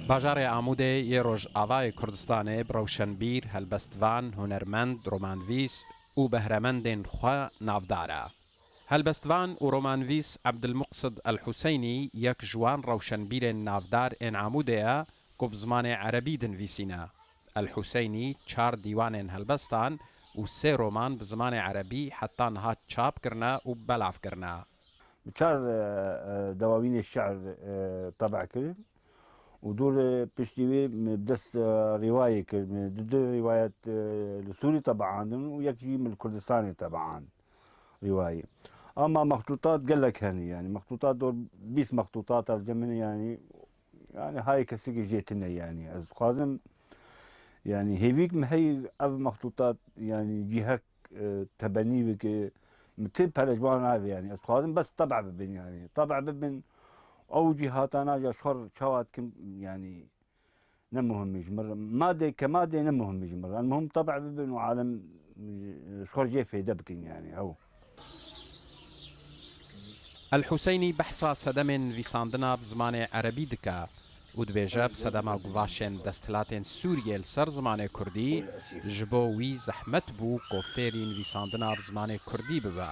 باژارێ ئامودێ یê roj avayê Kurdistanê bi rewşenbîr, helbestvan, hunermend, romanvîs û behremendên xwe navdar e. Helbestvan û romanvîs Ebdilmuqsid Elhuseynî yek ji wan rewşenbîrên navdar ên Amûdê ye ku bi zimanê erebî dinivîsîne. Elhuseynî 4 dîwanên helbestan û 3 roman bi zimanê erebî heta niha çap kirine û belavkirine. بشار دواوين الشعر طبع كرد ودول بشتوي بدس رواية كرد من ضد روايات السوري طبعا ويكفي من الكردستاني طبعا رواية. أما مخطوطات قال لك هني يعني مخطوطات دول 20 مخطوطات ترجمنا يعني هاي كسيكي جيتنا يعني از قازم يعني هيفيك هي أف مخطوطات يعني جهك تبني بك متب هالجوان هذا يعني از قازم بس طبع ببن يعني طبع ببن أو جهات أنا جاشور شوات كم يعني نمهم يجمر مادة كمادة نمهم يجمر المهم طبع ببن وعالم شور جيفي دبكن يعني أو الحوسینی بەحسا سەدەمێن نویساندنا bi zimanê erebî dike û dibêje bi sedema guvaşên desthilatên Sûriyê li ser zimanê Kurdî ji bo wî zehmet bû ku fêrî nivîsandina bi zimanê Kurdî bibe.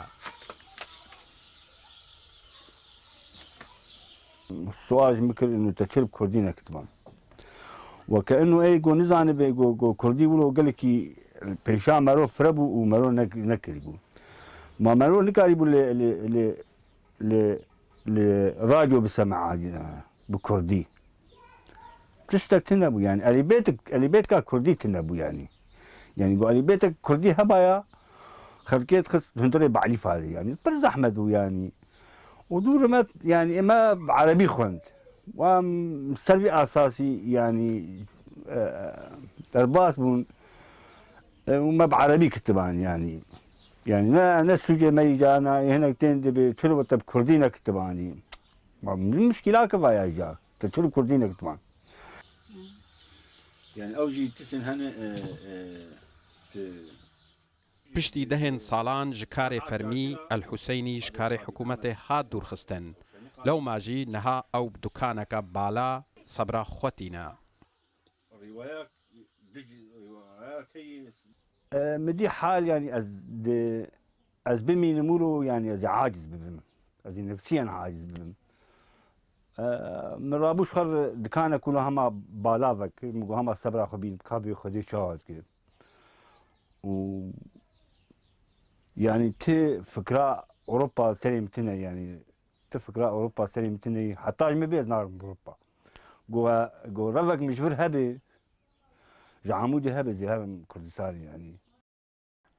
السؤال ممكن انه تشرب كردي نكتبان وكانه اي جو نزاني بي جو كردي ولو قال لك بيشا مرو فربو ومرو نكريبو ما مرو نكاريبو ل راديو بسمع بكردي تشتك تنبو يعني اللي بيتك كردي تنبو يعني جو اللي بيتك كردي هبايا خلقيت خس هندري بعرف هذه يعني برز احمد يعني ودور ما يعني ما عربي خنت ومستربي اساسي يعني ترباس بون وما بعربي كتبان يعني ناس سوجي ما يجانا هنا تند بتشرب طب كردينا كتباني المشكله كفايه جا تشرب كردينا كتبان يعني اوجي تسن هنا پشتی دهên salan ji karê fermî Elhuseynî ji karê hikûmetê hat dûrxistin. Lewma jî niha ew bi dukaneka bala sebra xwetîne. مدي حال يعني از بمي نمورو يعني از عاجز ببم از نفسيا عاجز ببم من رابوش خر دكانه كلها هما بالافك هما صبرا خبين كابي خدي شاهد كده و يعني تي فكرة أوروبا سليمتنا يعني تفكرة أوروبا سليمتنا حتى ما بيز نار أوروبا جو رفق مشهور هبي جعمودي هبي زي هبي كردستان يعني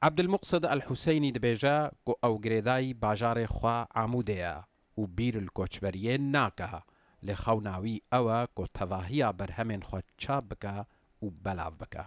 Ebdilmuqsid Elhuseynî dibêje ku ew girêdayî bajarê xwe Amûdê ye û bîr li koçberiyê nake lê xewna wî ew e ku tevahiya berhemên xwe çap bike û belav bike.